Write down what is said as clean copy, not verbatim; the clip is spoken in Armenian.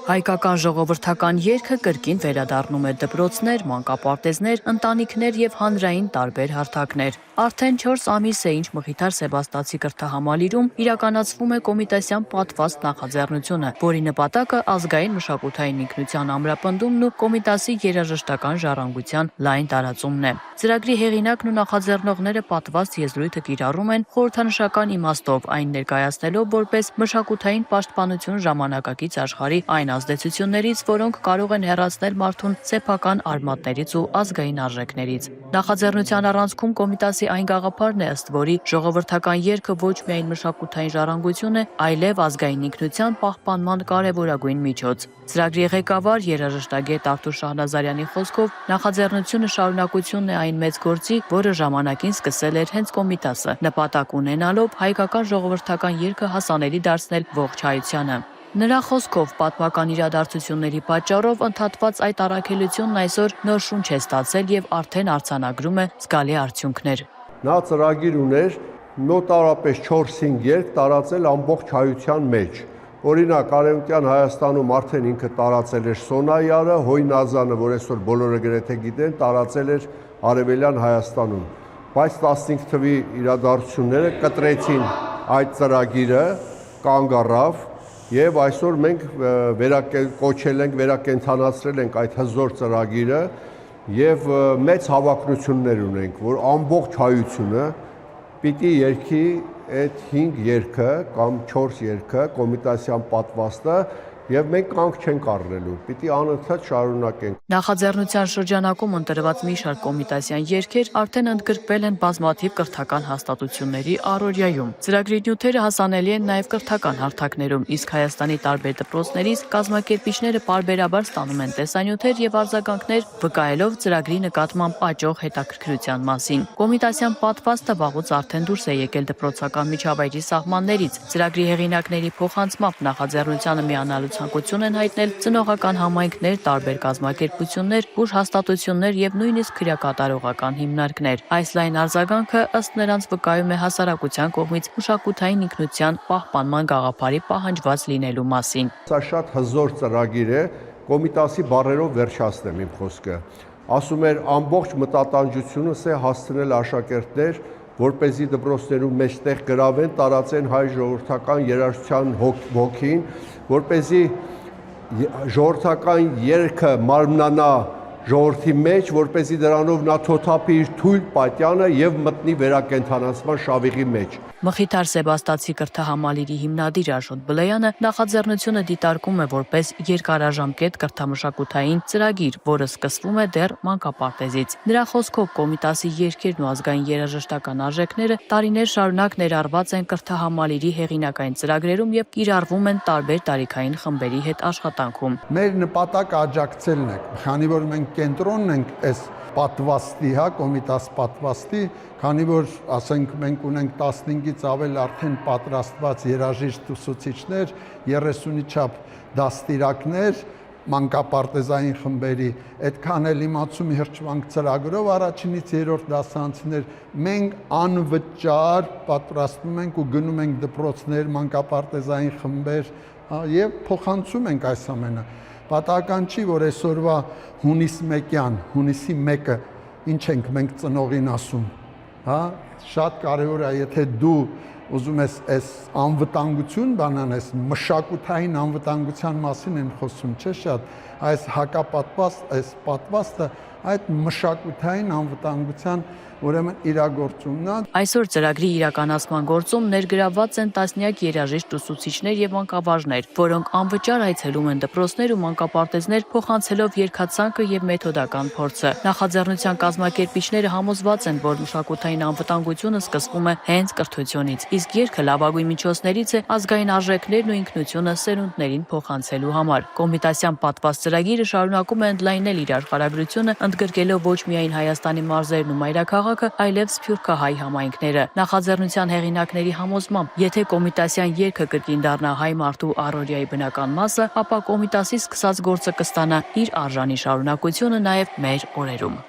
Հայկական ժողովրդական երգը կրկին վերադառնում է դպրոցներ, մանկապարտեզներ, ընտանիքներ եւ հանրային տարբեր հարթակներ։ Արդեն 4 ամիս է, ինչ Մխիթար Սեբաստացի կրթահամալիրում իրականացվում է կոմիտասյան պատվաստ նախաձեռնությունը, որի նպատակը ազգային մշակութային ինքնության ամրապնդումն ու կոմիտասի երաժշտական ժառանգության լայն տարածումն է։ Ծրագրի հեղինակն ու նախաձեռնողները պատվաստ եզրույթը կիրառում են խորհրդանշական իմաստով, այն ներկայացնելով որպես մշակութային պաշտպանություն ժամանակակից աշխարհի այն ազդեցություններից, որոնք կարող են հեռացնել մարդուն սեփական արմատներից ու ազգային արժեքներից։ Նախաձեռնության առանցքում կոմիտասի այն գաղափարն է, ըստ որի ժողովրդական երգը ոչ միայն մշակութային ժառանգություն է, այլև ազգային ինքնության պահպանման կարևորագույն միջոց։ Ծրագրի ղեկավար երաժշտագետ Արթուր Շահնազարյանի խոսքով նախաձեռնությունը շարունակությունն է այն մեծ գործի, որը ժամանակին սկսել էր հենց կոմիտասը, նպատակ ունենալով հայկական ժողովրդական երգը հասանելի դարձնել ողջ հայությանը։ Նրա խոսքով պատմական իրադարձությունների պատճառով ընդհատված այդ առաքելությունն այսօր նոր շունչ է ստացել եւ արդեն արձանագրում է զգալի արդյունքներ։ Նա ծրագիր ուներ մոտարապես 4-5 երգ տարածել ամբողջ հայության մեջ։ Օրինակ Արևմտյան Հայաստանում արդեն ինքը տարածել էր Սոնայարը, Հոյնազանը, որ այսօր բոլորը գրեթե գիտեն, տարածել էր Արևելյան Հայաստանում։ Բայց 15 թվի իրադարձությունները կտրեցին այդ ծրագիրը, կանգ առավ Եվ այսօր մենք կոչել ենք, վերակենդանացրել ենք այդ հզոր ծրագիրը եւ մեծ հավակնություններ ունենք, որ ամբողջ հայությունը պիտի երգի այդ 5 երգը կամ 4 երգը կոմիտասյան պատվաստը Եվ մենք կանգ չենք առնելու, պիտի անընդհատ շարունակենք։ Նախաձեռնության շրջանակում ընտրված մի շարք կոմիտասյան երգեր արդեն ընդգրկվել են բազմաթիվ կրթական հաստատությունների առօրյայում։ Ծրագրի նյութերը հասանելի են նաև կրթական հարթակներում, իսկ Հայաստանի տարբեր դպրոցներից կազմակերպիչները պարբերաբար ստանում են տեսանյութեր եւ արձագանքներ, վկայելով ծրագրի նկատմամբ աճող հետաքրքրության մասին։ Կոմիտասյան պատվաստը վաղուց արդեն դուրս է եկել դպրոցական միջավայրի սահմաններից։ Ծրագրի հեղինակների փոխանցմամբ նախաձեռնությանը միանալու ցանկություն են հայտնել ծնողական համայնքներ, տարբեր կազմակերպություններ, ուժ հաստատություններ եւ նույնիսկ քրեակատարողական հիմնարկներ։ Այս լայն արձագանքը ըստ նրանց վկայում է հասարակության կողմից մշակութային ինքնության պահպանման գաղափարի պահանջված լինելու մասին։ Սա շատ հզոր ծրագիր է, կոմիտասի բառերով վերջացնեմ իմ խոսքը։ Ասում էր ամբողջ մտատանջությունս է հասցնել աշակերտներ որպեսզի դպրոցներում մեջտեղ գրավեն, տարածեն հայ ժողովրդական երաժշտության ոգին, որպեսզի ժողովրդական երգը մարմնանա ժողովրդի մեջ, որպեսզի դրանով նա թոթափի իր թույլ պատյանը եւ մտնի վերակենդանացման շավիղի մեջ։ Մխիթար Սեբաստացի կրթահամալիրի հիմնադիր Աշոտ Բլեյանը նախաձեռնությունը դիտարկում է որպես երկարաժամկետ կրթամշակութային ծրագիր, որը սկսվում է դեռ մանկապարտեզից։ Նրա խոսքով կոմիտասի երգերն ու ազգային երաժշտական արժեքները տարիներ շարունակ ներառված են կրթահամալիրի հեղինակային ծրագրերում եւ կիրառվում են տարբեր տարիքային խմբերի հետ աշխատանքում։ Մեր նպատակը աջակցելն է, քանի որ մենք կենտրոնն ենք այս պատվաստի, կոմիտաս պատվաստի, քանի որ ասենք մենք ունենք 15-ից ավել արդեն պատրաստված երաժիշտ ուսուցիչներ, 30-ի չափ դաստիարակներ, մանկապարտեզային խմբերի, այդքան էլ իմացում հրճվանք ծրագրով առաջինից երրորդ դասարանցիներ, մենք անվճար պատրաստում ենք ու գնում ենք դպրոցներ, մանկապարտեզային խմբեր եւ փոխանցում ենք այս ամենը։ Պատահական չի, որ այսօրվա հունիսի 1-ը ինչ ենք մենք ծնողին ասում, շատ կարևոր է, եթե դու ուզում ես այս անվտանգություն բանանես, մշակութային անվտանգության մասին են խոսում, չէ՞ շատ, այս հակապատվաստ, այս պատվաստը այդ մշակութային անվտանգության ուրեմն իրագործումն է։ Այսօր ծրագրի իրականացման գործում ներգրավված են տասնյակ երաժիշտ ուսուցիչներ եւ մանկավարժներ, որոնք անվճար այցելում են դպրոցներ ու մանկապարտեզներ, փոխանցելով երգացանկը եւ մեթոդական փորձը։ Նախաձեռնության կազմակերպիչները համոզված են, որ մշակութային անվտանգությունը սկսվում է հենց կրթությունից, իսկ երգը լավագույն միջոցներից է ազգային արժեքներն ու ինքնությունը սերունդներին փոխանցելու համար։ Կոմիտասյան պատվաստ ծրագիրը շարունակում է ընդլայնել իր աշխարհագրությունը, ընդգրկելով ոչ միայն Հայաստանի մարզերն ու մայրաքաղաքը, այլև սփյուռքահայ համայնքները։ Նախաձեռնության հեղինակների համոզմամբ, եթե կոմիտասյան երգը կրկին դառնա հայ մարդու առօրյայի բնական մասը, ապա կոմիտասի սկսած գործը կստանա իր արժանի շարունակությունը նաև մեր օրերում։